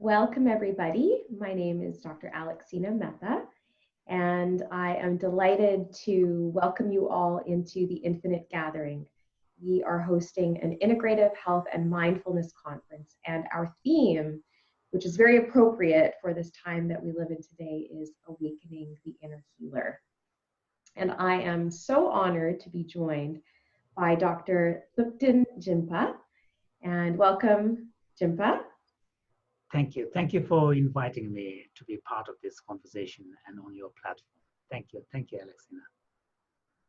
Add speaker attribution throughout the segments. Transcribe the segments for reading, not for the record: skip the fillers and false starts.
Speaker 1: Welcome, everybody. My name is Dr. Alexina Mehta, and I am delighted to welcome you all into the Infinite Gathering. We are hosting an integrative health and mindfulness conference, and our theme, which is very appropriate for this time that we live in today, is Awakening the Inner Healer. And I am so honored to be joined by Dr. Thupten Jinpa. And welcome, Jinpa.
Speaker 2: Thank you. Thank you for inviting me to be part of this conversation and on your platform. Thank you. Thank you, Alexina.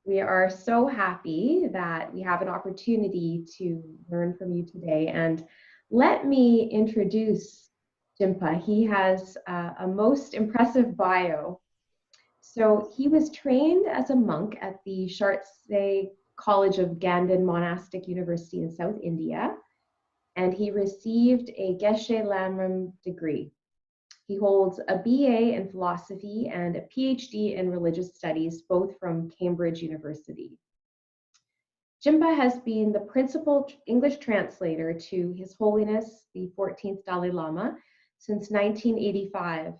Speaker 1: We are so happy that we have an opportunity to learn from you today. And let me introduce Jinpa. He has a most impressive bio. So he was trained as a monk at the Shartse College of Gandin Monastic University in South India, and he received a Geshe Lamrim degree. He holds a BA in philosophy and a PhD in religious studies, both from Cambridge University. Jinpa has been the principal English translator to His Holiness, the 14th Dalai Lama, since 1985,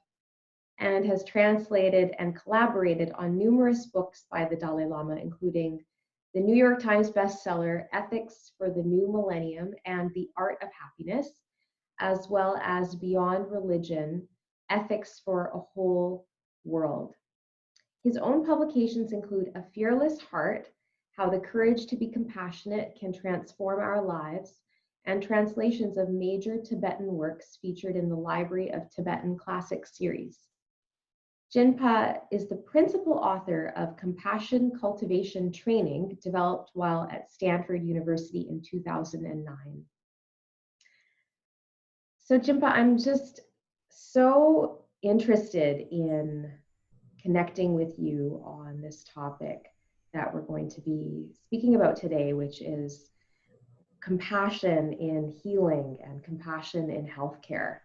Speaker 1: and has translated and collaborated on numerous books by the Dalai Lama, including the New York Times bestseller, Ethics for the New Millennium and the Art of Happiness, as well as Beyond Religion, Ethics for a Whole World. His own publications include A Fearless Heart, How the Courage to be Compassionate Can Transform Our Lives, and translations of major Tibetan works featured in the Library of Tibetan Classics series. Jinpa is the principal author of Compassion Cultivation Training, developed while at Stanford University in 2009. So Jinpa, I'm just so interested in connecting with you on this topic that we're going to be speaking about today, which is compassion in healing and compassion in healthcare.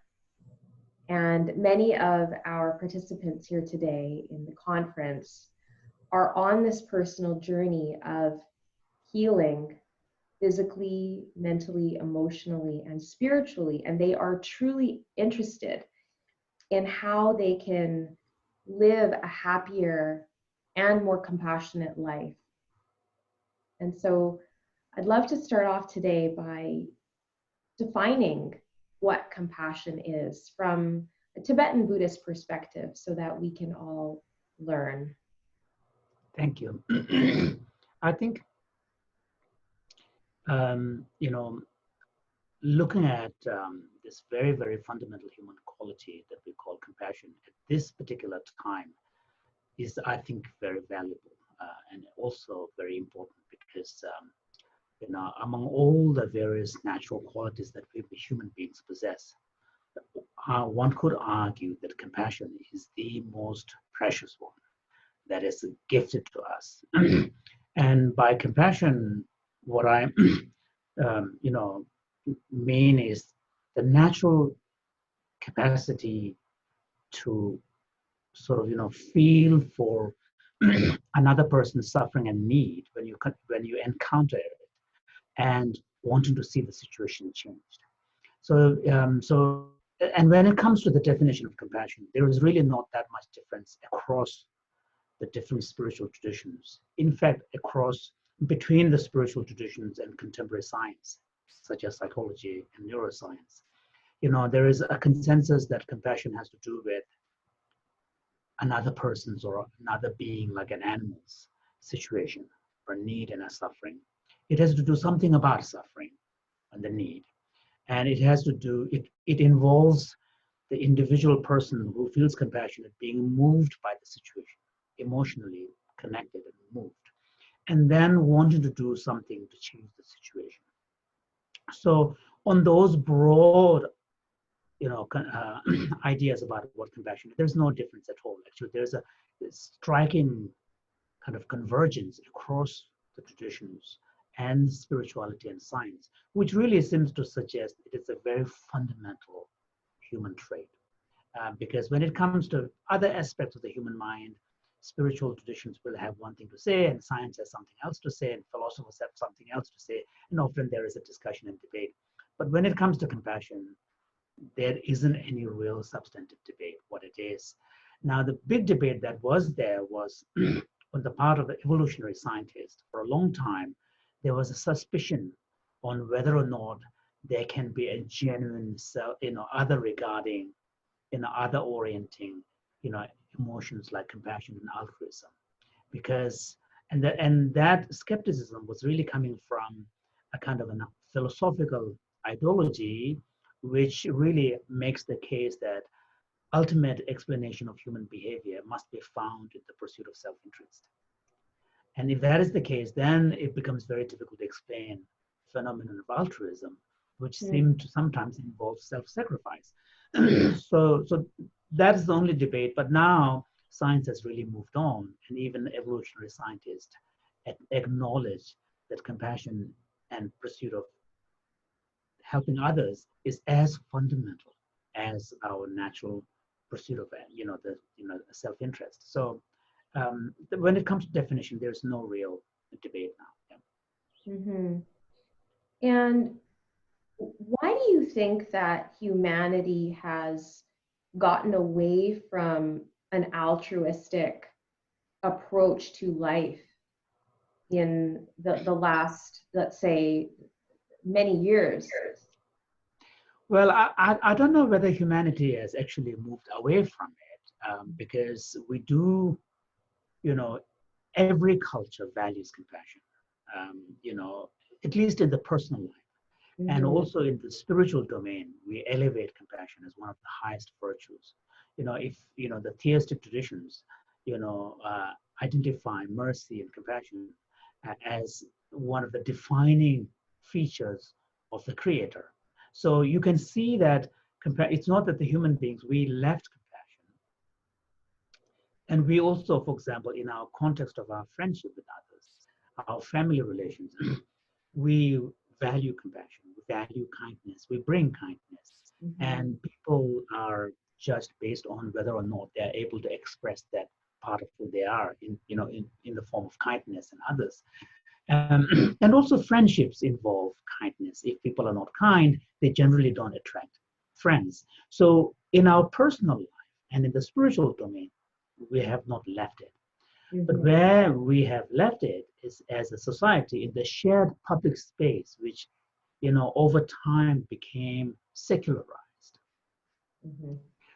Speaker 1: And many of our participants here today in the conference are on this personal journey of healing physically, mentally, emotionally, and spiritually. And they are truly interested in how they can live a happier and more compassionate life. And so I'd love to start off today by defining what compassion is from a Tibetan Buddhist perspective so that we can all learn.
Speaker 2: Thank you. I think, looking at this very, very fundamental human quality that we call compassion at this particular time is, I think, very valuable and also very important because among all the various natural qualities that we human beings possess, one could argue that compassion is the most precious one that is gifted to us. And by compassion, what I mean is the natural capacity to sort of feel for another person's suffering and need when you encounter it, and wanting to see the situation changed. So and when it comes to the definition of compassion, there is really not that much difference across the different spiritual traditions. In fact, between the spiritual traditions and contemporary science, such as psychology and neuroscience, there is a consensus that compassion has to do with another person's or another being, like an animal's situation or need and a suffering. It has to do something about suffering and the need. And it has to do, it involves the individual person who feels compassionate being moved by the situation, emotionally connected and moved, and then wanting to do something to change the situation. So on those broad ideas about what compassion is, there's no difference at all. Actually, there's a striking kind of convergence across the traditions and spirituality and science, which really seems to suggest it is a very fundamental human trait. Because when it comes to other aspects of the human mind, spiritual traditions will have one thing to say, and science has something else to say, and philosophers have something else to say, and often there is a discussion and debate. But when it comes to compassion, there isn't any real substantive debate what it is. Now, the big debate that was there was on the part of the evolutionary scientists. For a long time, there was a suspicion on whether or not there can be a genuine, other regarding, other orienting, emotions like compassion and altruism, because and that skepticism was really coming from a kind of a philosophical ideology, which really makes the case that ultimate explanation of human behavior must be found in the pursuit of self-interest. And if that is the case, then it becomes very difficult to explain phenomenon of altruism, which seem to sometimes involve self-sacrifice. So that is the only debate. But now science has really moved on, and even evolutionary scientists acknowledge that compassion and pursuit of helping others is as fundamental as our natural pursuit of self-interest. So when it comes to definition, there's no real debate now. Yeah.
Speaker 1: Mm-hmm. And why do you think that humanity has gotten away from an altruistic approach to life in the last, let's say, many years?
Speaker 2: Well, I don't know whether humanity has actually moved away from it, because we do, every culture values compassion, at least in the personal life. And also in the spiritual domain, we elevate compassion as one of the highest virtues. If the theistic traditions, identify mercy and compassion as one of the defining features of the Creator. So you can see that it's not that the human beings, we left compassion. And we also, for example, in our context of our friendship with others, our family relations, we value compassion, we value kindness, we bring kindness. And people are judged based on whether or not they're able to express that part of who they are in the form of kindness and others. And also friendships involve kindness. If people are not kind, they generally don't attract friends. So in our personal life and in the spiritual domain, we have not left it. But where we have left it is as a society in the shared public space, which, over time became secularized.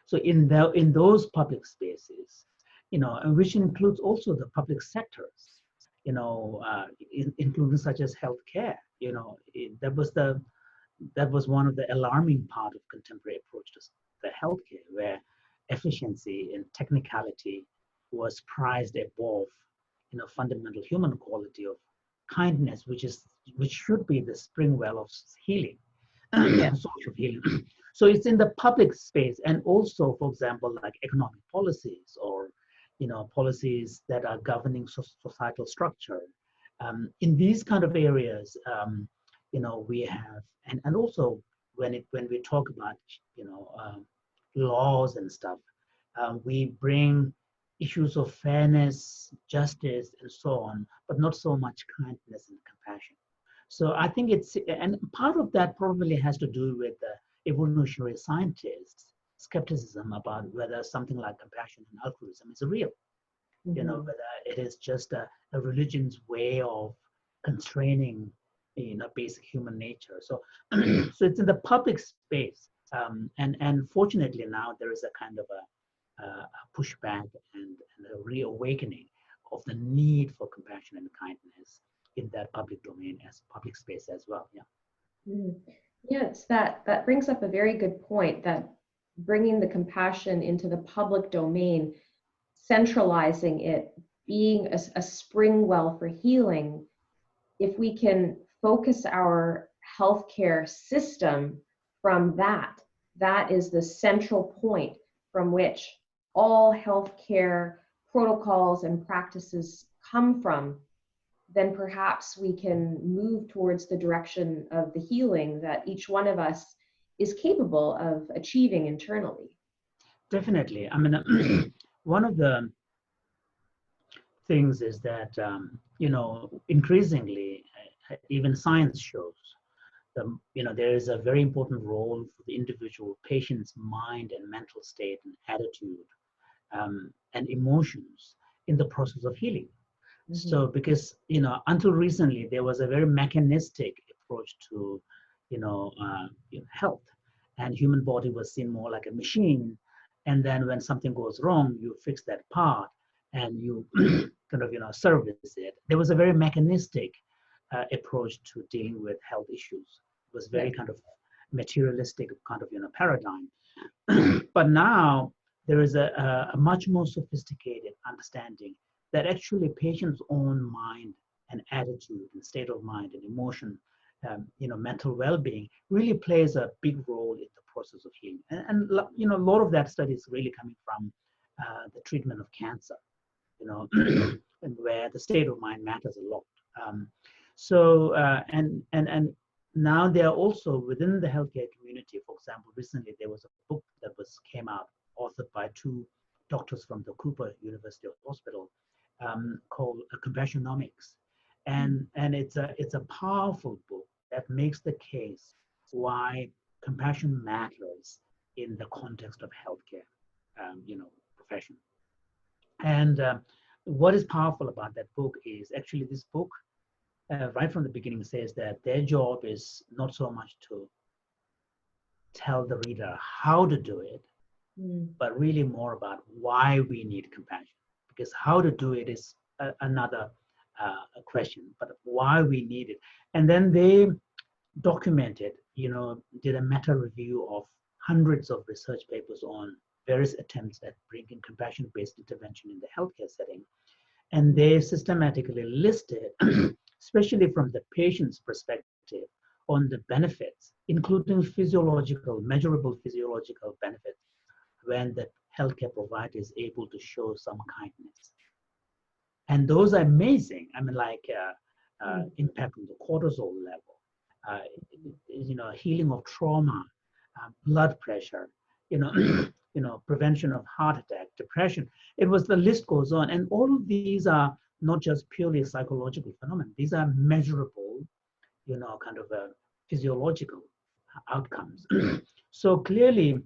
Speaker 2: So in those public spaces, and which includes also the public sectors, including such as healthcare, that was one of the alarming part of contemporary approach to the healthcare, where efficiency and technicality was prized above, fundamental human quality of kindness, which should be the spring well of healing, social healing. So it's in the public space, and also, for example, like economic policies or policies that are governing societal structure. In these kind of areas, we have, and also when we talk about laws and stuff, we bring issues of fairness, justice, and so on, but not so much kindness and compassion. So I think and part of that probably has to do with the evolutionary scientists' skepticism about whether something like compassion and altruism is real. Whether it is just a religion's way of constraining, basic human nature. So, so it's in the public space, and fortunately now there is a kind of a pushback and a reawakening of the need for compassion and kindness in that public domain as public space as well. Yeah.
Speaker 1: Yes, that brings up a very good point, that bringing the compassion into the public domain, centralizing it, being a spring well for healing. If we can focus our healthcare system from that is the central point from which all healthcare protocols and practices come from, then perhaps we can move towards the direction of the healing that each one of us is capable of achieving internally.
Speaker 2: Definitely. I mean, one of the things is that, increasingly, even science shows there is a very important role for the individual patient's mind and mental state and attitude and emotions in the process of healing.
Speaker 1: Mm-hmm.
Speaker 2: So because until recently there was a very mechanistic approach to health, and human body was seen more like a machine, and then when something goes wrong you fix that part and you kind of service it. There was a very mechanistic approach to dealing with health issues. It was very kind of materialistic kind of paradigm. But now there is a much more sophisticated understanding that actually patients' own mind and attitude and state of mind and emotion, mental well-being really plays a big role in the process of healing. And a lot of that study is really coming from the treatment of cancer, and where the state of mind matters a lot. And now they are also within the healthcare community. For example, recently there was a book that came out, authored by two doctors from the Cooper University Hospital, called Compassionomics, and it's a powerful book that makes the case why compassion matters in the context of healthcare, profession. And what is powerful about that book is actually this book, right from the beginning, says that their job is not so much to tell the reader how to do it, but really more about why we need compassion. Because how to do it is another question, but why we need it. And then they documented, did a meta review of hundreds of research papers on various attempts at bringing compassion-based intervention in the healthcare setting. And they systematically listed, especially from the patient's perspective, on the benefits, including measurable physiological benefits, when the healthcare provider is able to show some kindness. And those are amazing. I mean, like impact on the cortisol level, healing of trauma, blood pressure, prevention of heart attack, depression. The list goes on. And all of these are not just purely psychological phenomena. These are measurable, kind of physiological outcomes. So clearly,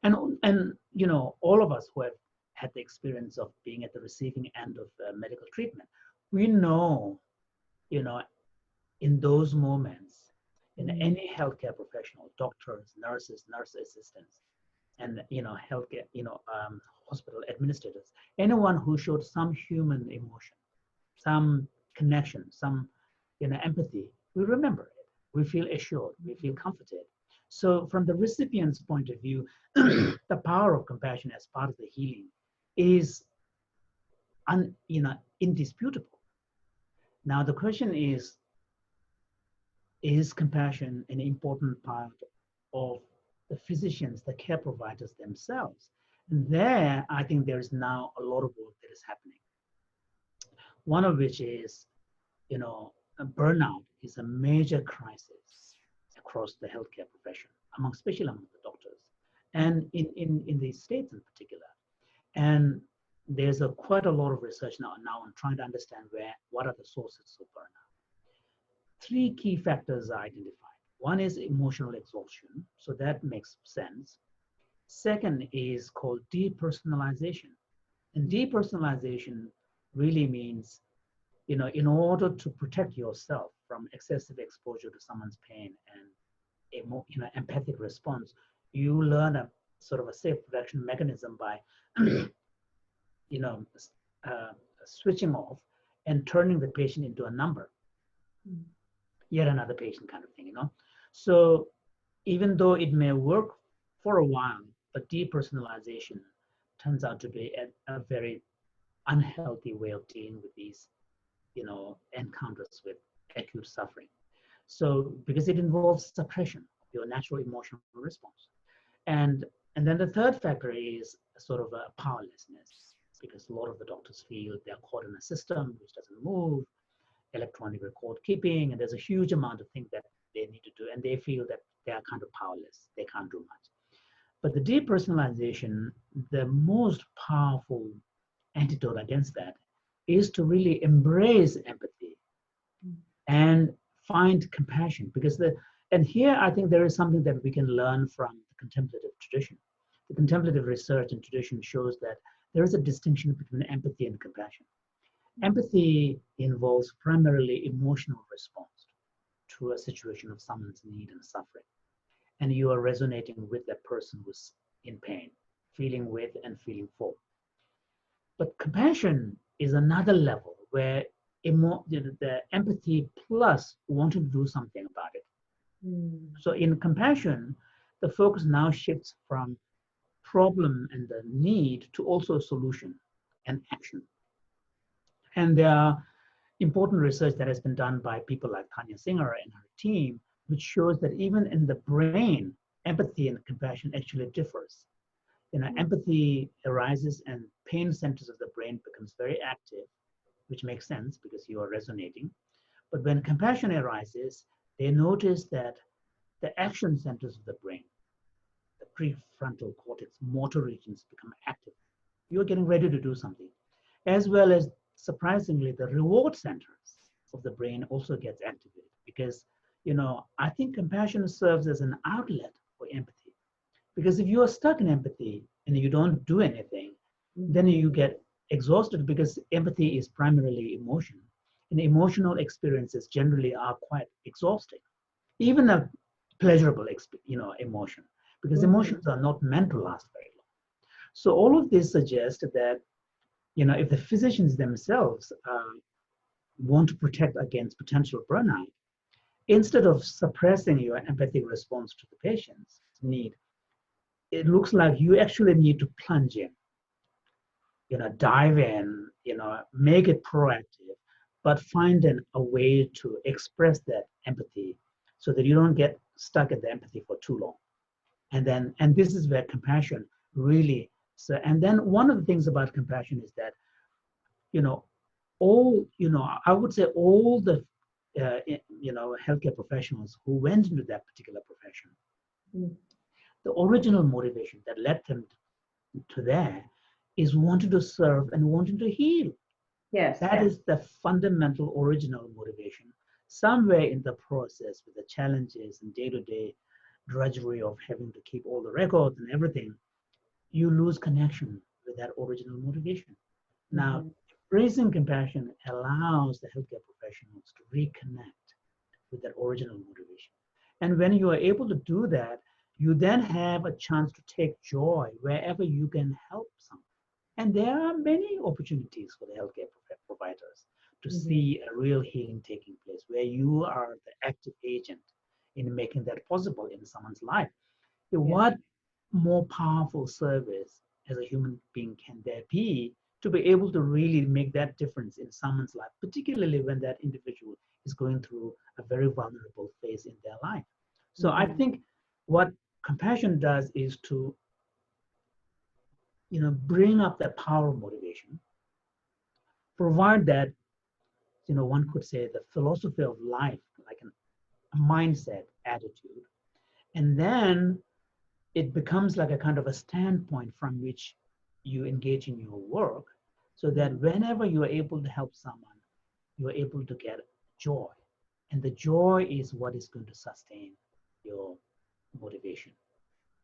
Speaker 2: and all of us who have had the experience of being at the receiving end of medical treatment, we know, in those moments, in any healthcare professional, doctors, nurses, nurse assistants, and healthcare, hospital administrators, anyone who showed some human emotion, some connection, some empathy, we remember it. We feel assured. We feel comforted. So from the recipient's point of view, the power of compassion as part of the healing is indisputable. Now the question is compassion an important part of the physicians, the care providers themselves? And there, I think there is now a lot of work that is happening. One of which is, burnout is a major crisis across the healthcare profession, especially among the doctors, and in the States in particular. And there's quite a lot of research now on trying to understand what are the sources of burnout. 3 key factors are identified. One is emotional exhaustion, so that makes sense. Second is called depersonalization. And depersonalization really means, in order to protect yourself from excessive exposure to someone's pain and empathic response, you learn a sort of a self-protection mechanism by switching off and turning the patient into a number. Yet another patient kind of thing, So even though it may work for a while, but depersonalization turns out to be a very unhealthy way of dealing with these, encounters with acute suffering. So because it involves suppression of your natural emotional response. And then the third factor is sort of a powerlessness, because a lot of the doctors feel they're caught in a system which doesn't move, electronic record keeping, and there's a huge amount of things that they need to do, and they feel that they are kind of powerless. They can't do much. But the depersonalization, the most powerful antidote against that is to really embrace empathy and find compassion, because and here I think there is something that we can learn from the contemplative tradition. The contemplative research and tradition shows that there is a distinction between empathy and compassion. Empathy involves primarily emotional response to a situation of someone's need and suffering. And you are resonating with that person who's in pain, feeling with and feeling for. But compassion is another level where the empathy plus wanting to do something about it. So in compassion, the focus now shifts from problem and the need to also solution and action. And there are important research that has been done by people like Tanya Singer and her team, which shows that even in the brain, empathy and compassion actually differs. Empathy arises and pain centers of the brain becomes very active, which makes sense because you are resonating. But when compassion arises, they notice that the action centers of the brain, the prefrontal cortex, motor regions become active. You're getting ready to do something, as well as, surprisingly, the reward centers of the brain also gets activated because, I think compassion serves as an outlet for empathy. Because if you are stuck in empathy and you don't do anything, then you get exhausted because empathy is primarily emotion. And emotional experiences generally are quite exhausting. Even a pleasurable, emotion, because emotions are not meant to last very long. So all of this suggests that, if the physicians themselves want to protect against potential burnout, instead of suppressing your empathic response to the patient's need, it looks like you actually need to plunge in, dive in, make it proactive, but find a way to express that empathy so that you don't get stuck in the empathy for too long. And this is where compassion really, so, and then one of the things about compassion is that, I would say all the, healthcare professionals who went into that particular profession, the original motivation that led them to there is wanting to serve and wanting to heal.
Speaker 1: Yes.
Speaker 2: That is the fundamental original motivation. Somewhere in the process, with the challenges and day-to-day drudgery of having to keep all the records and everything, you lose connection with that original motivation. Now, embracing compassion allows the healthcare professionals to reconnect with that original motivation. And when you are able to do that, you then have a chance to take joy wherever you can help someone. And there are many opportunities for the healthcare providers to see a real healing taking place, where you are the active agent in making that possible in someone's life. What more powerful service as a human being can there be to be able to really make that difference in someone's life, particularly when that individual is going through a very vulnerable phase in their life? So I think what compassion does is to bring up that power of motivation, provide that, one could say the philosophy of life, like a mindset, attitude, and then it becomes like a kind of a standpoint from which you engage in your work, so that whenever you are able to help someone, you are able to get joy. And the joy is what is going to sustain your motivation.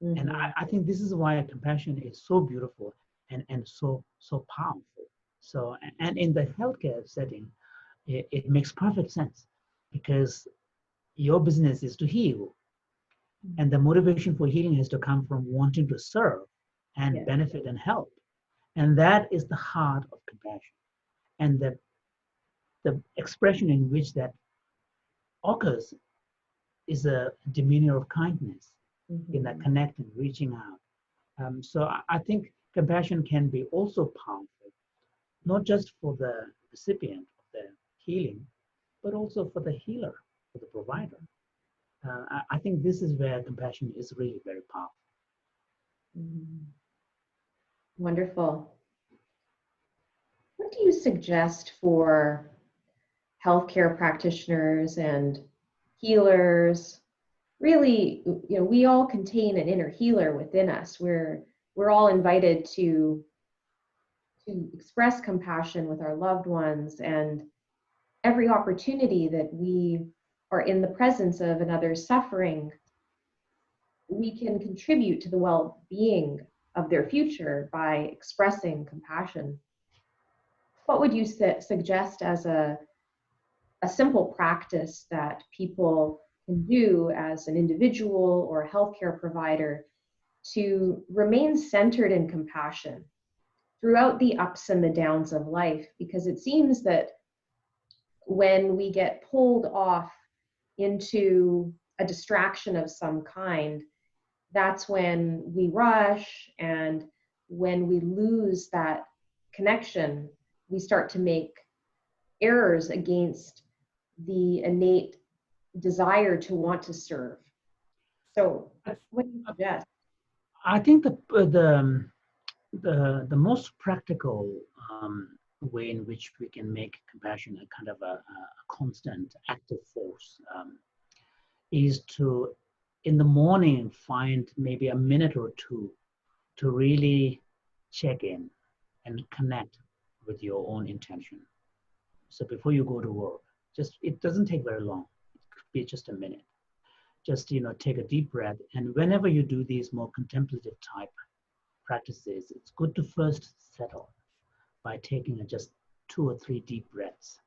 Speaker 2: And I think this is why compassion is so beautiful and so powerful. So, and in the healthcare setting, it makes perfect sense, because your business is to heal. And the motivation for healing has to come from wanting to serve and benefit and help. And that is the heart of compassion. And the expression in which that occurs is a demeanor of kindness, in that connecting, reaching out. So I think compassion can be also powerful, not just for the recipient of the healing, but also for the healer, for the provider. I think this is where compassion is really very powerful.
Speaker 1: Wonderful. What do you suggest for healthcare practitioners and healers? Really, we all contain an inner healer within us. We're all invited to express compassion with our loved ones, and every opportunity that we or in the presence of another's suffering, we can contribute to the well-being of their future by expressing compassion. What would you suggest as a simple practice that people can do as an individual or a healthcare provider to remain centered in compassion throughout the ups and the downs of life? Because it seems that when we get pulled off into a distraction of some kind, that's when we rush, and when we lose that connection, we start to make errors against the innate desire to want to serve. So what do you suggest?
Speaker 2: I think the most practical way in which we can make compassion a kind of a constant active force is to, in the morning, find maybe a minute or two to really check in and connect with your own intention. So before you go to work, just, it doesn't take very long. It could be just a minute. Just, take a deep breath. And whenever you do these more contemplative type practices, it's good to first settle by taking just 2 or 3 deep breaths.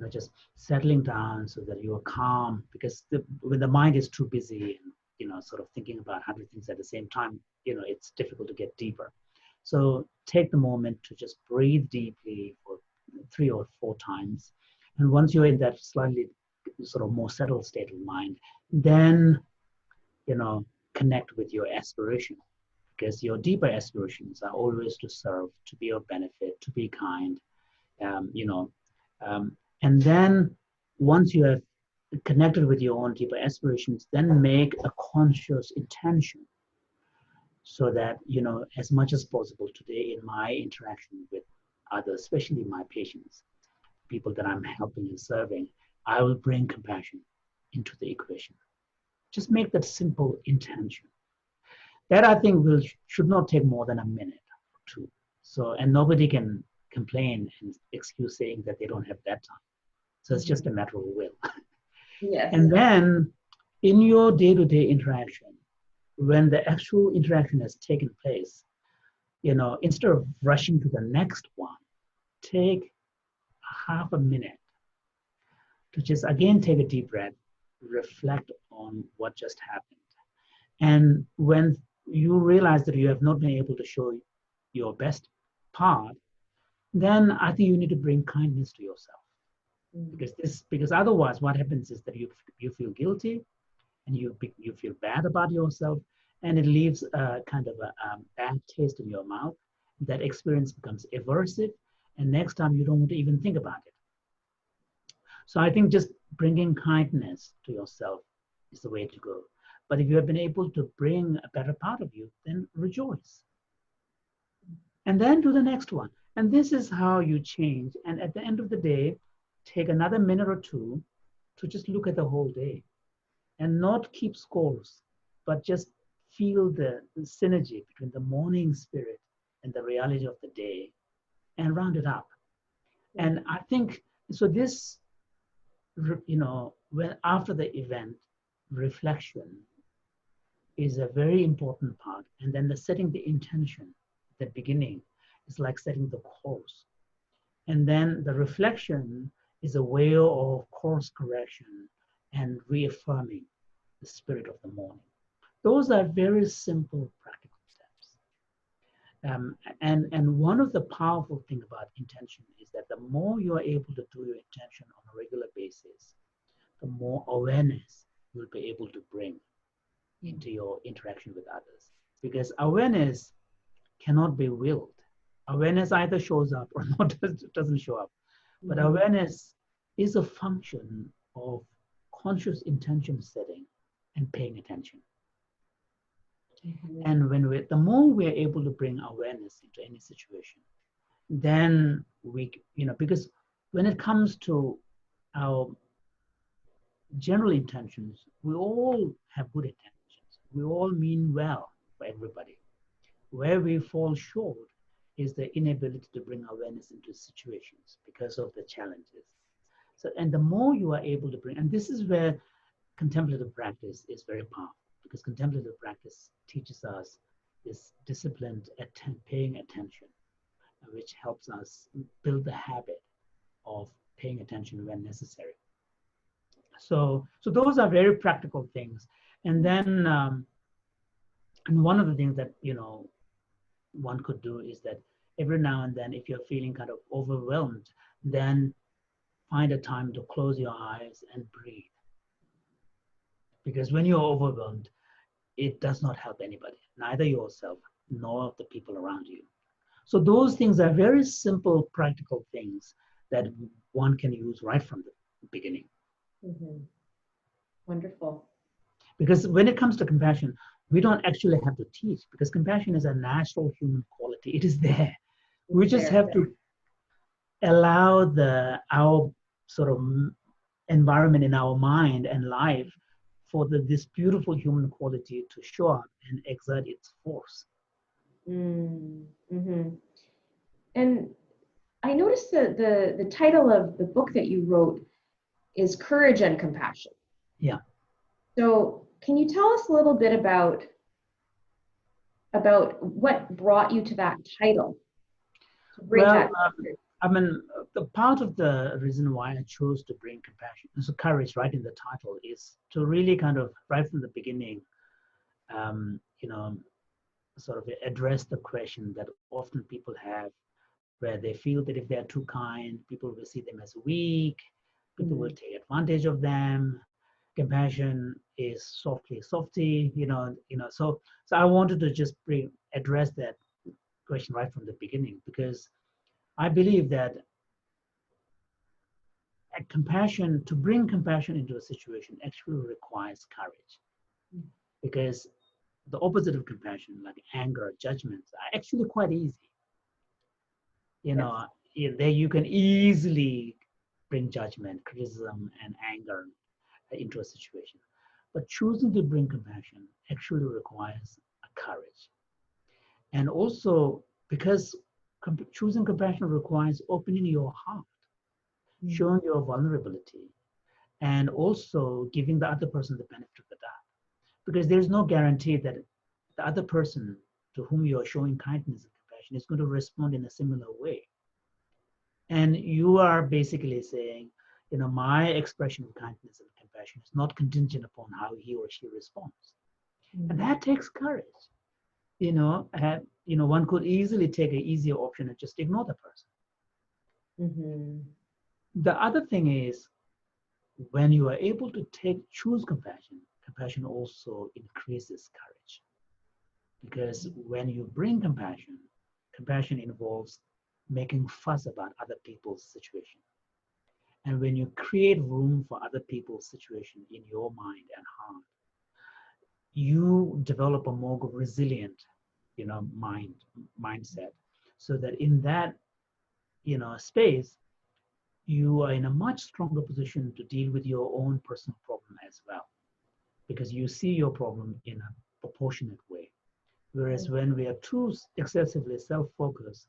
Speaker 2: Just settling down so that you are calm, because when the mind is too busy and sort of thinking about 100 things at the same time, it's difficult to get deeper. So take the moment to just breathe deeply for 3 or 4 times, and once you're in that slightly sort of more settled state of mind, then connect with your aspiration, because your deeper aspirations are always to serve, to be of benefit, to be kind, and then once you have connected with your own deeper aspirations, then make a conscious intention, so that, as much as possible today in my interaction with others, especially my patients, people that I'm helping and serving, I will bring compassion into the equation. Just make that simple intention. That, I think, should not take more than a minute or 2. So, and nobody can complain and excuse saying that they don't have that time. So it's just a matter of will.
Speaker 1: Yes.
Speaker 2: And then in your day-to-day interaction, when the actual interaction has taken place, instead of rushing to the next one, take half a minute to just again take a deep breath, reflect on what just happened. And when you realize that you have not been able to show your best part, then I think you need to bring kindness to yourself. Because otherwise what happens is that you feel guilty, and you feel bad about yourself, and it leaves a kind of a bad taste in your mouth. That experience becomes aversive, and next time you don't want to even think about it. So I think just bringing kindness to yourself is the way to go. But if you have been able to bring a better part of you, then rejoice. And then do the next one. And this is how you change. And at the end of the day, take another minute or 2 to just look at the whole day, and not keep scores, but just feel the synergy between the morning spirit and the reality of the day, and round it up. And I think, so this, when after the event, reflection is a very important part. And then the setting the intention at the beginning is like setting the course. And then the reflection is a way of course correction and reaffirming the spirit of the morning. Those are very simple, practical steps. And one of the powerful things about intention is that the more you are able to do your intention on a regular basis, the more awareness you'll be able to bring into your interaction with others. Because awareness cannot be willed. Awareness either shows up or not, doesn't show up. But awareness is a function of conscious intention setting and paying attention. And the more we're able to bring awareness into any situation, then we, because when it comes to our general intentions, we all have good intentions. We all mean well for everybody. Where we fall short is the inability to bring awareness into situations because of the challenges. So, and the more you are able to bring, and this is where contemplative practice is very powerful, because contemplative practice teaches us this disciplined paying attention, which helps us build the habit of paying attention when necessary. So those are very practical things. And then, and one of the things that, one could do is that every now and then, if you're feeling kind of overwhelmed, then find a time to close your eyes and breathe. Because when you're overwhelmed, it does not help anybody, neither yourself nor the people around you. So those things are very simple, practical things that one can use right from the beginning.
Speaker 1: Mm-hmm. Wonderful.
Speaker 2: Because when it comes to compassion, we don't actually have to teach, because compassion is a natural human quality. It is there. We just have to allow our sort of environment in our mind and life for this beautiful human quality to show up and exert its force.
Speaker 1: Mm-hmm. And I noticed that the title of the book that you wrote is Courage and Compassion.
Speaker 2: Yeah.
Speaker 1: So can you tell us a little bit about what brought you to that title? To bring
Speaker 2: Well,
Speaker 1: that
Speaker 2: I mean, the part of the reason why I chose to bring compassion, so courage, right in the title, is to really kind of right from the beginning, sort of address the question that often people have, where they feel that if they're too kind, people will see them as weak, people will take advantage of them. Compassion is softly softy, So I wanted to just address that question right from the beginning, because I believe that to bring compassion into a situation actually requires courage, because the opposite of compassion, like anger, judgments, are actually quite easy. There you can easily bring judgment, criticism, and anger into a situation. But choosing to bring compassion actually requires a courage. And also, because choosing compassion requires opening your heart, showing your vulnerability, and also giving the other person the benefit of the doubt. Because there is no guarantee that the other person to whom you are showing kindness and compassion is going to respond in a similar way. And you are basically saying, my expression of kindness and compassion is not contingent upon how he or she responds. And that takes courage. One could easily take an easier option and just ignore the person. The other thing is, when you are able to choose compassion, compassion also increases courage. Because when you bring compassion, compassion involves making fuss about other people's situation. And when you create room for other people's situation in your mind and heart, you develop a more resilient, mindset, so that in that, space, you are in a much stronger position to deal with your own personal problem as well, because you see your problem in a proportionate way. Whereas when we are too excessively self-focused,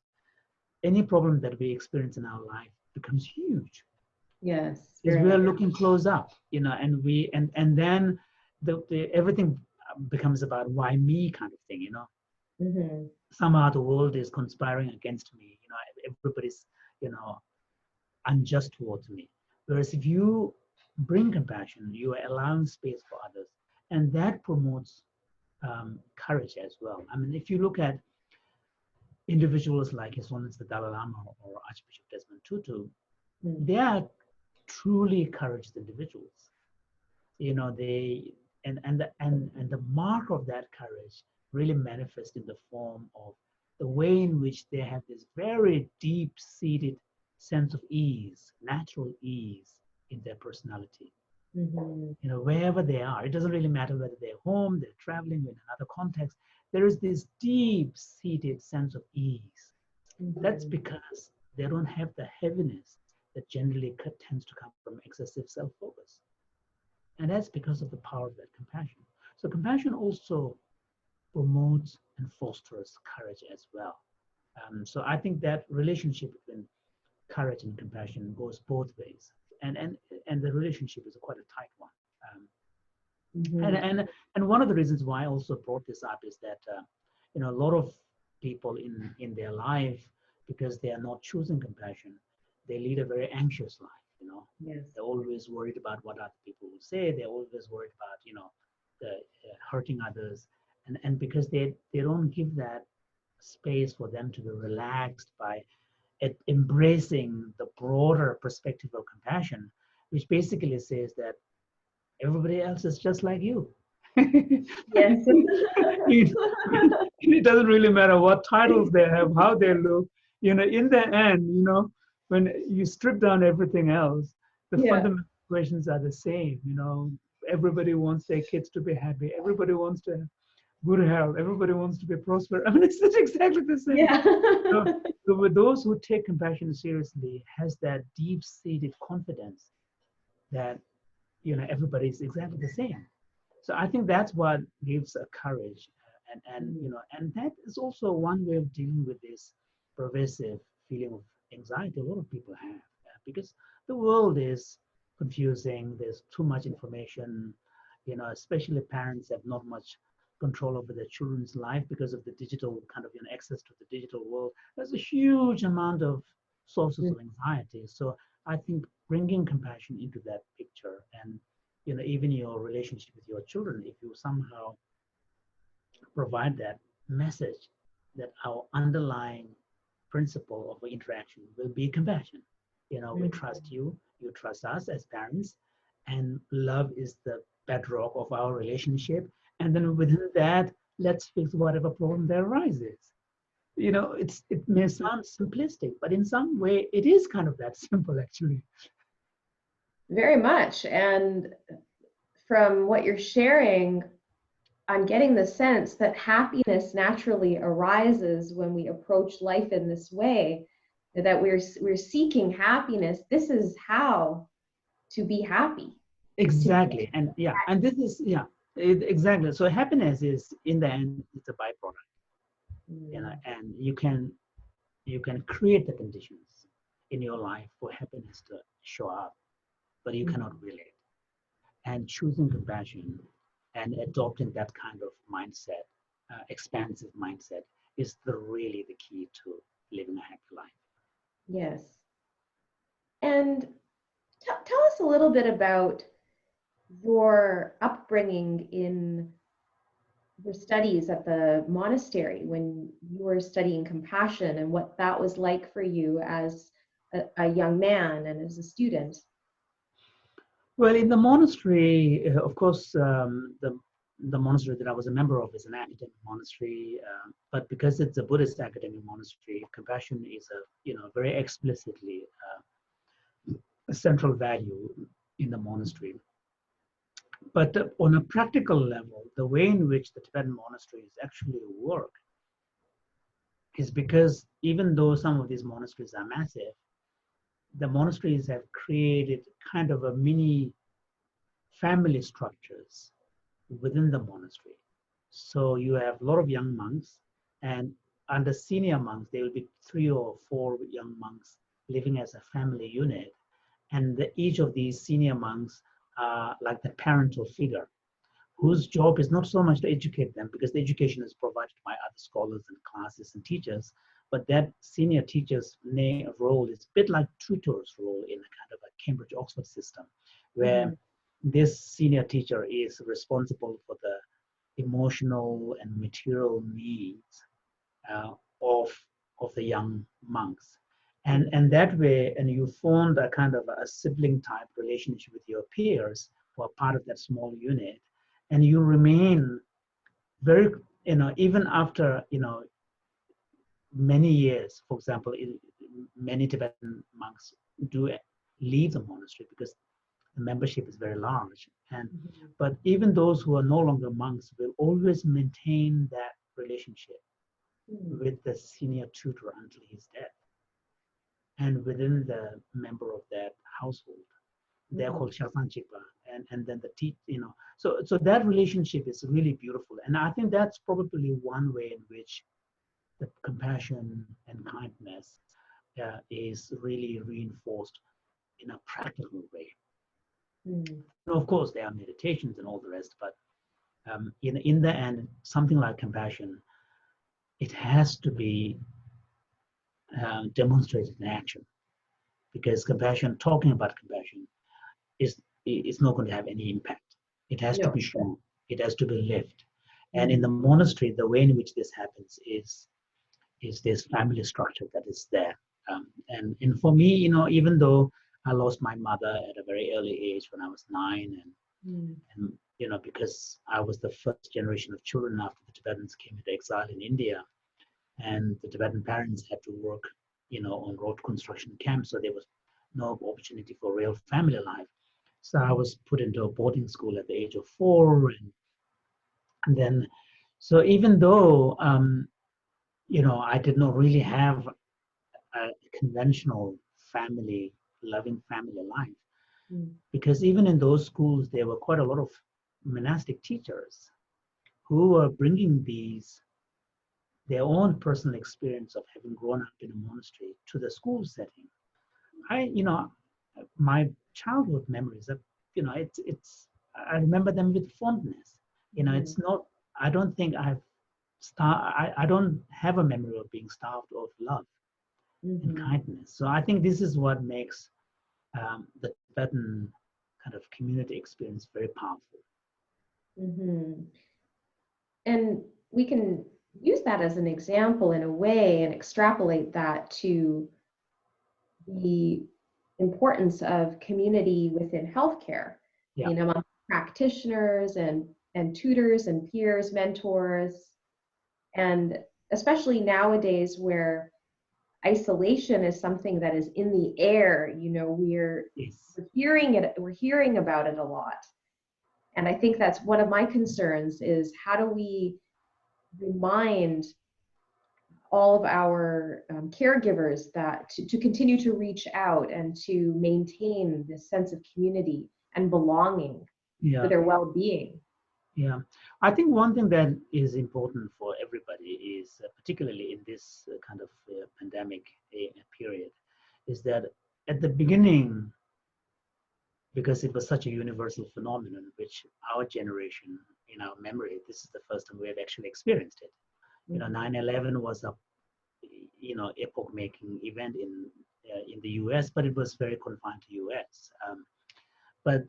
Speaker 2: any problem that we experience in our life becomes huge.
Speaker 1: Yes.
Speaker 2: Because we are looking close up, and then everything becomes about why me kind of thing, Somehow the world is conspiring against me, everybody's, unjust towards me. Whereas if you bring compassion, you are allowing space for others, and that promotes courage as well. I mean, if you look at individuals like His Holiness the Dalai Lama or Archbishop Desmond Tutu, they are truly courageous individuals. They and the mark of that courage really manifests in the form of the way in which they have this very deep-seated sense of ease, natural ease in their personality. Wherever they are, it doesn't really matter whether they're home, they're traveling in another context. There is this deep-seated sense of ease. That's because they don't have the heaviness that generally tends to come from excessive self-focus. And that's because of the power of that compassion. So compassion also promotes and fosters courage as well. So I think that relationship between courage and compassion goes both ways. and the relationship is quite a tight one.
Speaker 1: Mhm.
Speaker 2: And one of the reasons why I also brought this up is that a lot of people in their life, because they are not choosing compassion, they lead a very anxious life.
Speaker 1: Yes.
Speaker 2: They're always worried about what other people will say. They're always worried about the hurting others, and because they don't give that space for them to be relaxed by embracing the broader perspective of compassion, which basically says that everybody else is just like you.
Speaker 1: Yes.
Speaker 2: it, it doesn't really matter what titles they have, how they look. In the end, when you strip down everything else, the
Speaker 1: Yeah.
Speaker 2: fundamental questions are the same. Everybody wants their kids to be happy. Everybody wants to have good health. Everybody wants to be prosperous. I mean, it's exactly the same.
Speaker 1: Yeah.
Speaker 2: So, so with those who take compassion seriously, has that deep-seated confidence that everybody is exactly the same. So I think that's what gives a courage, and that is also one way of dealing with this pervasive feeling of anxiety a lot of people have, because the world is confusing. There's too much information. Especially parents have not much control over their children's life because of the digital kind of access to the digital world. There's a huge amount of sources of anxiety. So I think bringing compassion into that picture, and even your relationship with your children, if you somehow provide that message that our underlying principle of interaction will be compassion. We trust you, you trust us as parents, and love is the bedrock of our relationship. And then within that, let's fix whatever problem that arises. It may sound simplistic, but in some way, it is kind of that simple, actually.
Speaker 1: Very much. And from what you're sharing, I'm getting the sense that happiness naturally arises when we approach life in this way, that we're seeking happiness. This is how to be happy. To
Speaker 2: Exactly. And yeah, and this is, yeah, exactly. So happiness is, in the end, it's a byproduct, and you can create the conditions in your life for happiness to show up, but you cannot will it. And choosing compassion and adopting that kind of mindset, expansive mindset, is really the key to living a happy life.
Speaker 1: Yes. And tell us a little bit about your upbringing in your studies at the monastery when you were studying compassion and what that was like for you as a young man and as a student.
Speaker 2: Well, in the monastery, of course, the monastery that I was a member of is an academic monastery, but because it's a Buddhist academic monastery, compassion is very explicitly a central value in the monastery. But on a practical level, the way in which the Tibetan monasteries actually work is because even though some of these monasteries are massive, the monasteries have created kind of a mini family structures within the monastery. So you have a lot of young monks, and under senior monks, there will be 3 or 4 young monks living as a family unit. And each of these senior monks are like the parental figure, whose job is not so much to educate them, because the education is provided by other scholars and classes and teachers, but that senior teacher's role is a bit like tutor's role in a kind of a Cambridge-Oxford system, where this senior teacher is responsible for the emotional and material needs uh, of the young monks. And that way, and you formed a kind of a sibling type relationship with your peers who are part of that small unit, and you remain very, even after, many years. For example, many Tibetan monks do leave the monastery because the membership is very large. But even those who are no longer monks will always maintain that relationship with the senior tutor until his death. And within the member of that household, they're called Shastan Chipa, and then the teach, so that relationship is really beautiful. And I think that's probably one way in which the compassion and kindness is really reinforced in a practical way.
Speaker 1: Mm.
Speaker 2: And of course, there are meditations and all the rest, but in the end, something like compassion, it has to be demonstrated in action, because compassion, talking about compassion, is not going to have any impact. It has to
Speaker 1: No.
Speaker 2: be shown. It has to be lived. And in
Speaker 1: Mm.
Speaker 2: the monastery, the way in which this happens is this family structure that is there. And for me, even though I lost my mother at a very early age when I was 9,
Speaker 1: Mm.
Speaker 2: and because I was the first generation of children after the Tibetans came into exile in India, and the Tibetan parents had to work, on road construction camps, so there was no opportunity for real family life. So I was put into a boarding school at the age of 4, and then, so even though I did not really have a conventional family, loving family life,
Speaker 1: Mm.
Speaker 2: because even in those schools there were quite a lot of monastic teachers who were bringing their own personal experience of having grown up in a monastery to the school setting. My childhood memories of, it's I remember them with fondness.
Speaker 1: Mm.
Speaker 2: It's not, I don't think I don't have a memory of being starved of love and
Speaker 1: Mhm.
Speaker 2: kindness. So I think this is what makes the Tibetan kind of community experience very powerful.
Speaker 1: Mhm. And we can use that as an example in a way and extrapolate that to the importance of community within healthcare,
Speaker 2: Yeah,
Speaker 1: among practitioners and tutors and peers, mentors, and especially nowadays where isolation is something that is in the air.
Speaker 2: yes,
Speaker 1: We're hearing about it a lot. And I think that's one of my concerns is how do we remind all of our caregivers that to continue to reach out and to maintain this sense of community and belonging for
Speaker 2: yeah,
Speaker 1: their well-being.
Speaker 2: yeah. I think one thing that is important for everybody is, particularly in this kind of pandemic period, is that at the beginning, because it was such a universal phenomenon, which our generation, in our memory, this is the first time we have actually experienced it.
Speaker 1: Mhm.
Speaker 2: 9/11 was a epoch-making event in the U.S., but it was very confined to U.S. But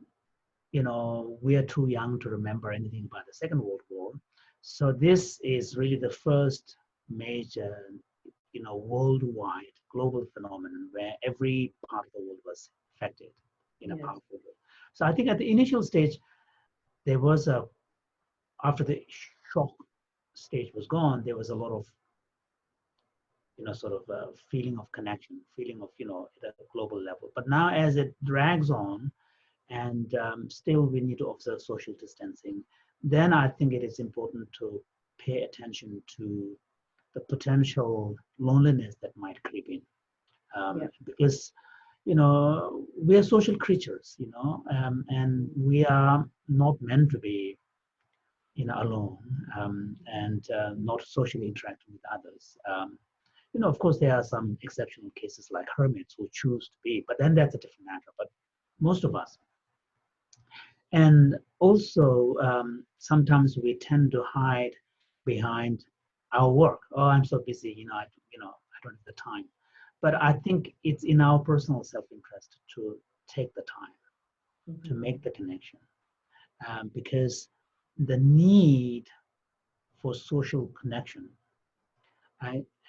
Speaker 2: we are too young to remember anything about the Second World War. So this is really the first major, worldwide global phenomenon where every part of the world was affected in a
Speaker 1: Yes.
Speaker 2: powerful way. So I think at the initial stage, there was after the shock stage was gone, there was a lot of, sort of a feeling of connection, feeling of, at a global level. But now as it drags on, and still we need to observe social distancing, then I think it is important to pay attention to the potential loneliness that might creep in.
Speaker 1: Yeah.
Speaker 2: Because, we are social creatures, and we are not meant to be, alone, and not socially interacting with others. Of course, there are some exceptional cases like hermits who choose to be, but then that's a different matter. But most of us, and also, sometimes we tend to hide behind our work. Oh, I'm so busy, I don't have the time. But I think it's in our personal self-interest to take the time to
Speaker 1: Mhm.
Speaker 2: make the connection, because the need for social connection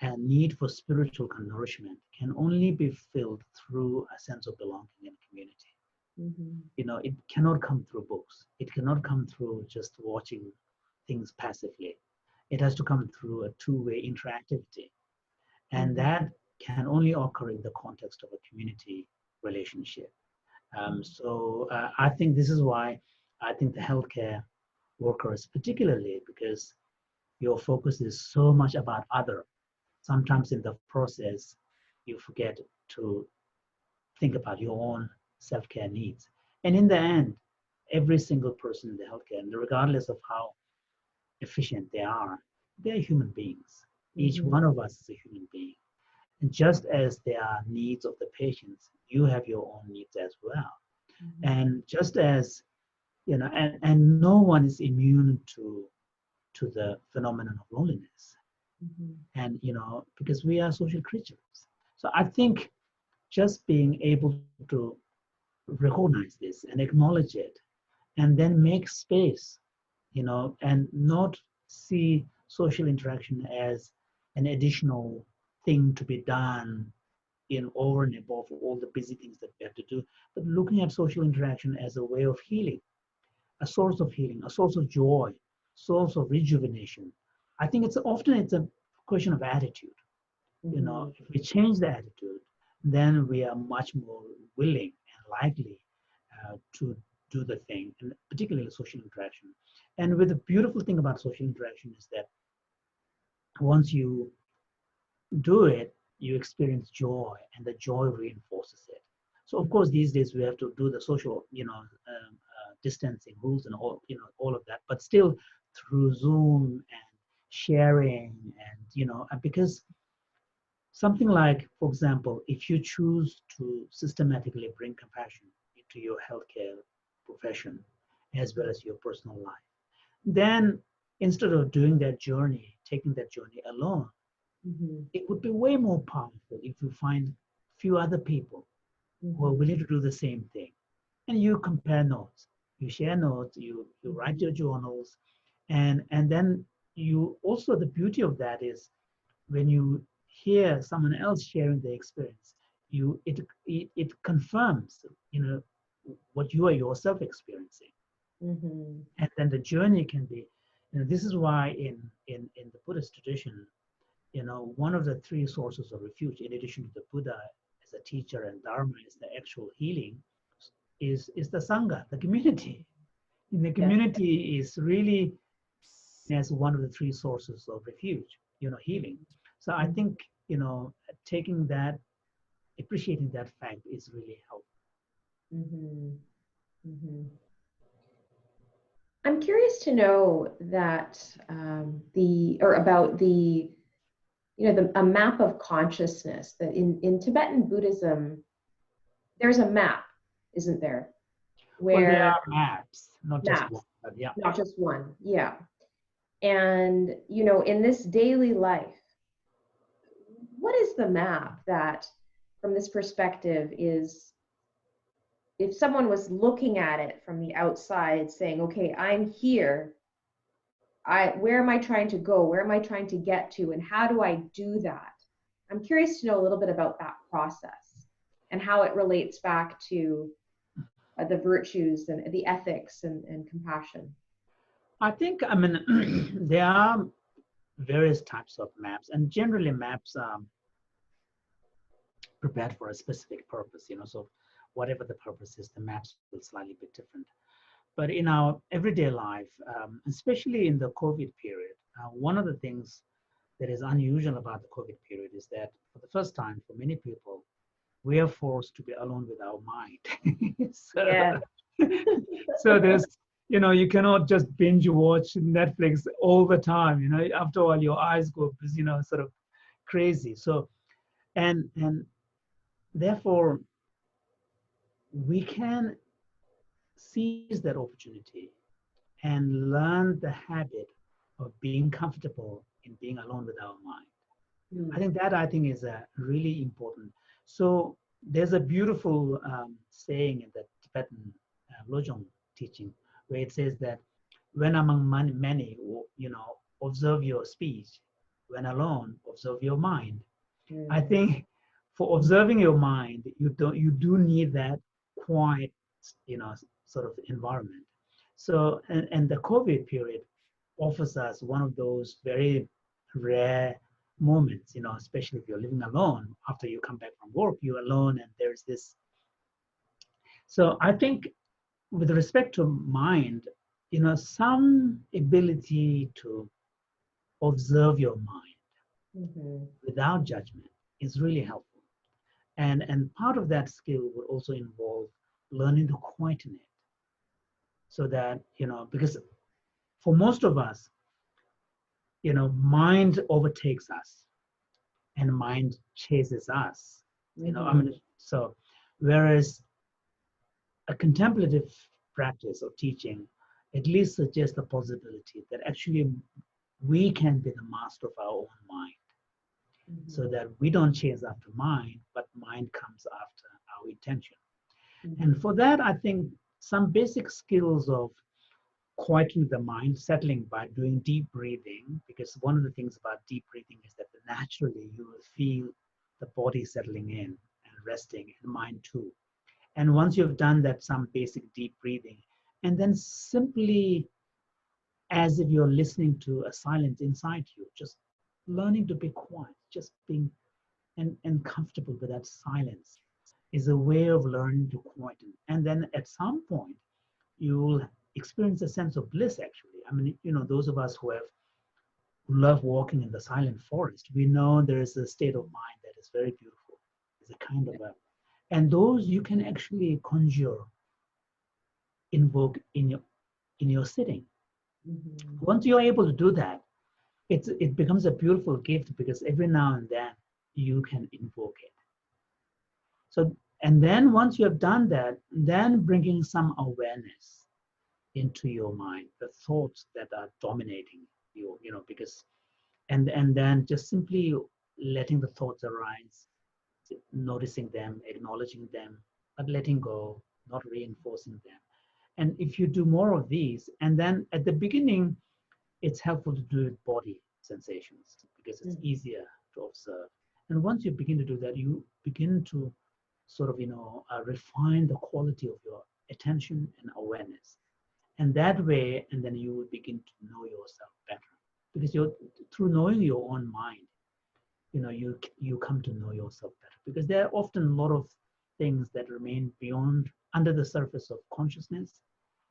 Speaker 2: and need for spiritual nourishment can only be filled through a sense of belonging in a community.
Speaker 1: Mhm.
Speaker 2: It cannot come through books. It cannot come through just watching things passively. It has to come through a two-way interactivity. And
Speaker 1: Mhm.
Speaker 2: that can only occur in the context of a community relationship. So I think this is why I think the healthcare workers, particularly because your focus is so much about other, sometimes in the process, you forget to think about your own self-care needs. And in the end, every single person in the healthcare, and regardless of how efficient they are, they're human beings. Each
Speaker 1: Mhm.
Speaker 2: one of us is a human being. And just as there are needs of the patients, you have your own needs as well. And just as, and no one is immune to the phenomenon of loneliness. And, because we are social creatures. So I think just being able to recognize this and acknowledge it, and then make space, and not see social interaction as an additional thing to be done in over and above all the busy things that we have to do, but looking at social interaction as a way of healing, a source of healing, a source of joy, source of rejuvenation. I think it's a question of attitude. If we change the attitude, then we are much more willing and likely to do the thing, and particularly social interaction. And with the beautiful thing about social interaction is that once you do it, you experience joy, and the joy reinforces it. So of course, these days we have to do the social, distancing rules and all of that, but still through Zoom and sharing, and because something like, for example, if you choose to systematically bring compassion into your healthcare profession as well as your personal life, then instead of doing that journey, taking that journey alone, it would be way more powerful if you find few other people who are willing to do the same thing. And you compare notes, you share notes, you write your journals, and then you also, the beauty of that is when you hear someone else sharing their experience, it confirms what you are yourself experiencing. And then the journey can be, this is why in the Buddhist tradition, one of the three sources of refuge, in addition to the Buddha as a teacher and Dharma as the actual healing, is the Sangha, the community. And the community is really as one of the three sources of refuge, healing. So I think, taking that, appreciating that fact is really helpful.
Speaker 1: I'm curious to know that about the a map of consciousness, that in Tibetan Buddhism, there's a map, isn't there?
Speaker 2: Well, there are maps, not just one, but yeah.
Speaker 1: Not just one, yeah. And, in this daily life, what is the map that, from this perspective, is, if someone was looking at it from the outside saying, okay, I'm here, where am I trying to go? Where am I trying to get to? And how do I do that? I'm curious to know a little bit about that process and how it relates back to the virtues and the ethics and compassion.
Speaker 2: I think, there are various types of maps, and generally maps are prepared for a specific purpose, so whatever the purpose is, the maps will slightly be different. But in our everyday life, especially in the COVID period, one of the things that is unusual about the COVID period is that for the first time, for many people, we are forced to be alone with our mind. So there's, you cannot just binge watch Netflix all the time. After all, your eyes go, sort of crazy. So, and therefore, we can seize that opportunity and learn the habit of being comfortable in being alone with our mind. I think is really important. So there's a beautiful saying in the Tibetan Lojong teaching where it says that when among many, observe your speech. When alone, observe your mind. I think for observing your mind, you do need that quiet, sort of environment. So, and the COVID period offers us one of those very rare moments, especially if you're living alone. After you come back from work, you're alone, and there's this. So I think with respect to mind, some ability to observe your mind without judgment is really helpful. And part of that skill would also involve learning to quieten it. So that, because for most of us, mind overtakes us. and mind chases us. I
Speaker 1: Mm-hmm.
Speaker 2: mean, so whereas a contemplative practice or teaching at least suggests the possibility that actually we can be the master of our own mind, so that we don't chase after mind, but mind comes after our intention. And
Speaker 1: Mm-hmm.
Speaker 2: for that, I think some basic skills of quieting the mind, settling by doing deep breathing, because one of the things about deep breathing is that naturally you will feel the body settling in and resting, and mind too. And once you've done that, some basic deep breathing, and then simply as if you're listening to a silence inside you, just learning to be quiet, just being and comfortable with that silence is a way of learning to quieten. And then at some point, you'll experience a sense of bliss, actually. I mean, those of us who love walking in the silent forest, we know there is a state of mind that is very beautiful. It's a kind of and those you can actually conjure, invoke in your sitting.
Speaker 1: Mm-hmm.
Speaker 2: Once you're able to do that, it becomes a beautiful gift because every now and then you can invoke it. So, and then once you have done that, then bringing some awareness into your mind, the thoughts that are dominating you, because, and then just simply letting the thoughts arise, noticing them, acknowledging them, but letting go, not reinforcing them. And if you do more of these, and then at the beginning, it's helpful to do with body sensations because it's
Speaker 1: Mm-hmm.
Speaker 2: easier to observe. And once you begin to do that, you begin to sort of, refine the quality of your attention and awareness. And that way, and then you will begin to know yourself better. Because through knowing your own mind, you come to know yourself better. Because there are often a lot of things that remain beyond, under the surface of consciousness,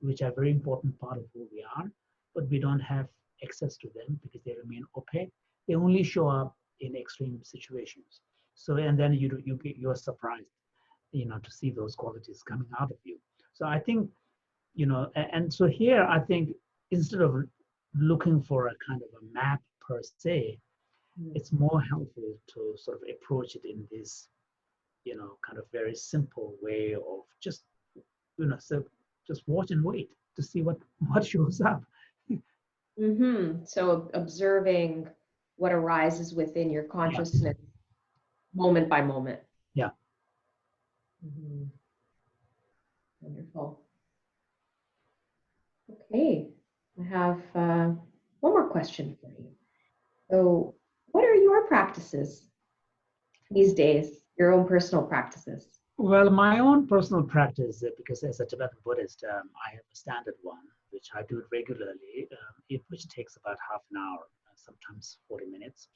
Speaker 2: which are a very important part of who we are, but we don't have access to them because they remain opaque. They only show up in extreme situations. So, and then you're surprised, to see those qualities coming out of you. So I think, and so here I think instead of looking for a kind of a map per se, it's more helpful to sort of approach it in this, kind of very simple way of just, so just watch and wait to see what shows up.
Speaker 1: Mm-hmm. So observing what arises within your
Speaker 2: Yeah,
Speaker 1: consciousness moment by moment.
Speaker 2: yeah.
Speaker 1: Mm-hmm. Wonderful. Okay, I have one more question for you. So, what are your practices these days? Your own personal practices?
Speaker 2: Well, my own personal practice, because as a Tibetan Buddhist, I have a standard one, which I do regularly, which takes about half an hour, sometimes 40 minutes.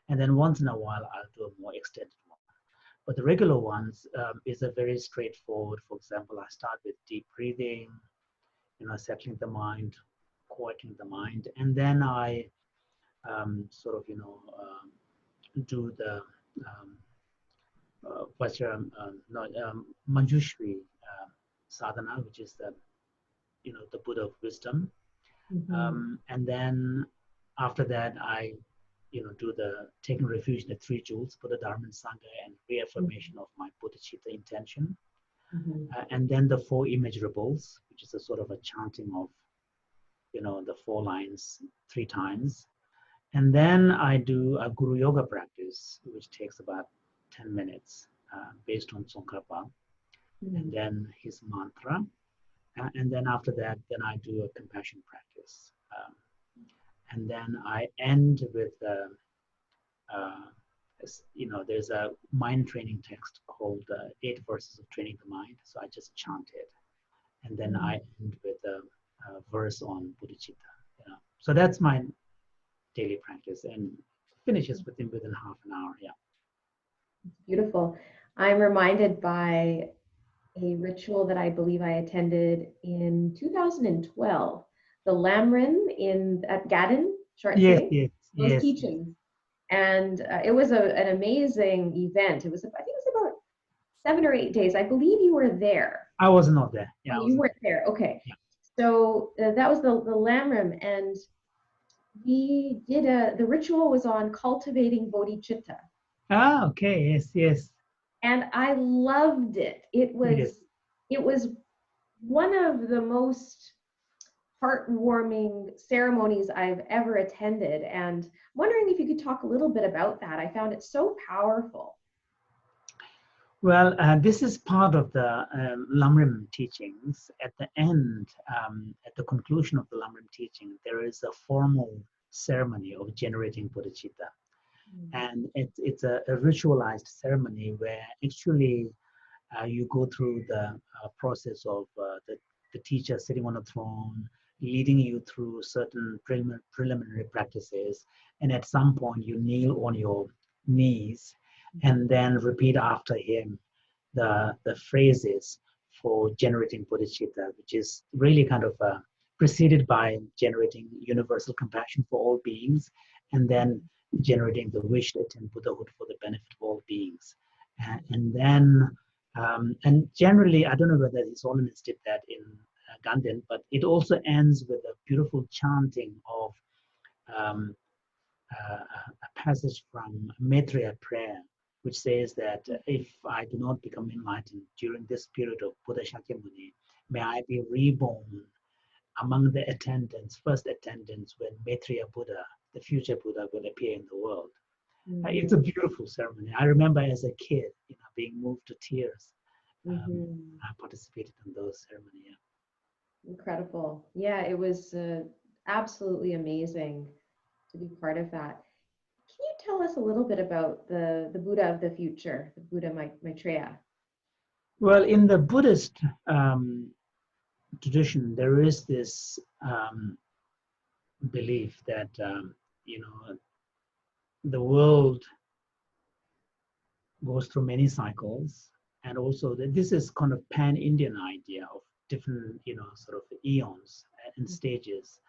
Speaker 2: And then once in a while, I'll do a more extended one. But the regular ones is a very straightforward. For example, I start with deep breathing, settling the mind, quieting the mind, and then I sort of, do the um, no, Manjushri sadhana, which is the Buddha of wisdom.
Speaker 1: Mm-hmm.
Speaker 2: And then after that, I, do the taking refuge in the three jewels, Buddha, Dharma, and Sangha, and reaffirmation of my bodhicitta intention.
Speaker 1: Mm-hmm.
Speaker 2: And then the four immeasurables, which is a sort of a chanting of, the 4 lines 3 times. And then I do a Guru Yoga practice, which takes about 10 minutes based on Tsongkhapa, and then his mantra. And then after that, then I do a compassion practice. And then I end with, uh, there's a mind training text called 8 Verses of Training the Mind. So I just chant it. And then I end with a verse on bodhicitta. So that's my daily practice and finishes within half an hour. Yeah.
Speaker 1: Beautiful. I'm reminded by a ritual that I believe I attended in 2012, the Lamrim at Gaddon,
Speaker 2: Yes,
Speaker 1: Chartres,
Speaker 2: yes,
Speaker 1: those
Speaker 2: yes, yes.
Speaker 1: teachings. And it was an amazing event. It was, I think it was about 7 or 8 days. I believe you were there.
Speaker 2: I was not there. Yeah,
Speaker 1: Oh,
Speaker 2: I
Speaker 1: you
Speaker 2: wasn't
Speaker 1: weren't there. Okay.
Speaker 2: there.
Speaker 1: So that was the Lamrim. And We did the ritual was on cultivating bodhicitta,
Speaker 2: Ah, okay, yes, yes,
Speaker 1: and I loved it.
Speaker 2: yes.
Speaker 1: It was one of the most heartwarming ceremonies I've ever attended. And wondering if you could talk a little bit about that. I found it so powerful.
Speaker 2: Well, this is part of the Lamrim teachings. At the end, at the conclusion of the Lamrim teaching, there is a formal ceremony of generating bodhicitta. And it's a ritualized ceremony where actually you go through the process of the teacher sitting on a throne, leading you through certain preliminary practices. And at some point, you kneel on your knees and then repeat after him the phrases for generating bodhicitta, which is really kind of preceded by generating universal compassion for all beings, and then generating the wish to attain Buddhahood for the benefit of all beings. And then, and generally, I don't know whether His Holiness did that in Ganden, but it also ends with a beautiful chanting of um, a passage from Maitreya prayer, which says that if I do not become enlightened during this period of Buddha Shakyamuni, may I be reborn among the attendants, first attendants, when Maitreya Buddha, the future Buddha, will appear in the world. It's a beautiful ceremony. I remember as a kid, being moved to tears. I participated in those ceremonies. Yeah.
Speaker 1: Incredible. Yeah, it was absolutely amazing to be part of that. Can you tell us a little bit about the Buddha of the future, the Buddha Maitreya?
Speaker 2: Well, in the Buddhist tradition, there is this belief that the world goes through many cycles, and also that this is kind of pan-Indian idea of different sort of eons and stages.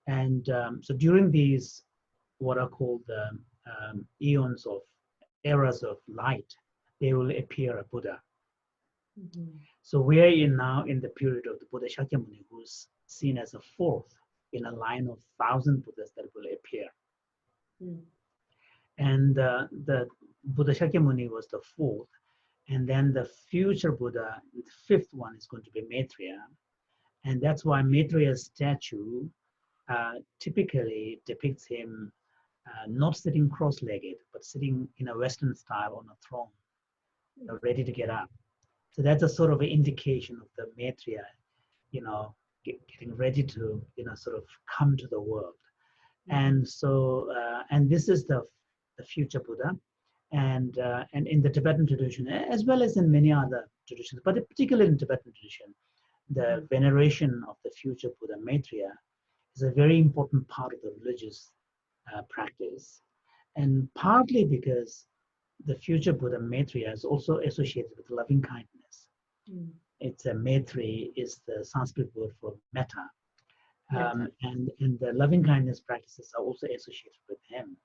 Speaker 2: And so during these what are called the eons of eras of light, there will appear a Buddha. So we are now in the period of the Buddha Shakyamuni, who's seen as a fourth in a line of 1,000 Buddhas that will appear. And the Buddha Shakyamuni was the fourth. And then the future Buddha, the fifth one, is going to be Maitreya. And that's why Maitreya's statue typically depicts him not sitting cross-legged, but sitting in a Western style on a throne, ready to get up. So that's a sort of an indication of the Maitreya, getting ready to, sort of come to the world. And so, and this is the future Buddha. And in the Tibetan tradition, as well as in many other traditions, but particularly in Tibetan tradition, the veneration of the future Buddha Maitreya is a very important part of the religious practice. And partly because the future Buddha Maitreya is also associated with loving kindness. It's a Maitri is the Sanskrit word for metta. And the loving kindness practices are also associated with him.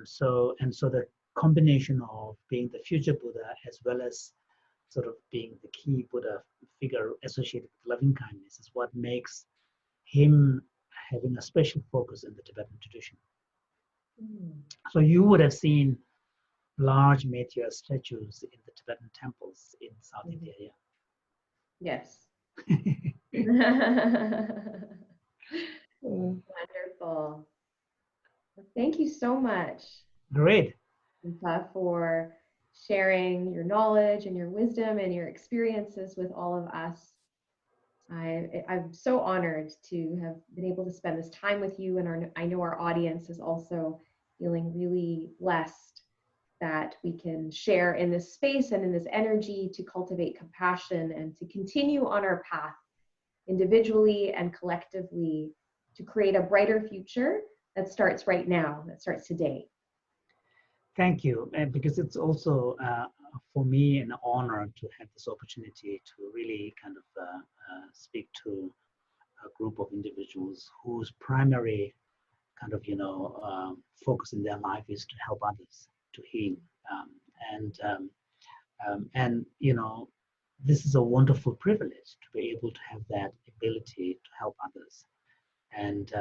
Speaker 2: So the combination of being the future Buddha as well as sort of being the key Buddha figure associated with loving kindness is what makes him having a special focus in the Tibetan tradition. So you would have seen large Maitreya statues in the Tibetan temples in South India. Yeah.
Speaker 1: Yes. Wonderful. Thank you so much.
Speaker 2: Great.
Speaker 1: For sharing your knowledge and your wisdom and your experiences with all of us. I'm so honored to have been able to spend this time with you, and I know our audience is also feeling really blessed that we can share in this space and in this energy to cultivate compassion and to continue on our path individually and collectively to create a brighter future that starts right now, that starts today.
Speaker 2: Thank you, because it's also for me an honor to have this opportunity to really kind of speak to a group of individuals whose primary kind of focus in their life is to help others to heal, and this is a wonderful privilege to be able to have that ability to help others. And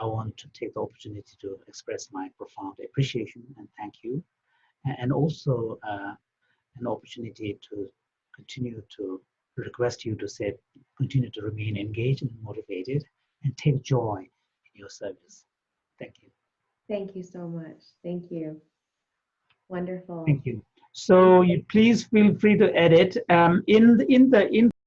Speaker 2: I want to take the opportunity to express my profound appreciation and thank you, and also an opportunity to continue to request you to say, continue to remain engaged and motivated and take joy in your service. Thank you.
Speaker 1: Thank you so much. Thank you. Wonderful.
Speaker 2: Thank you. So you please feel free to edit in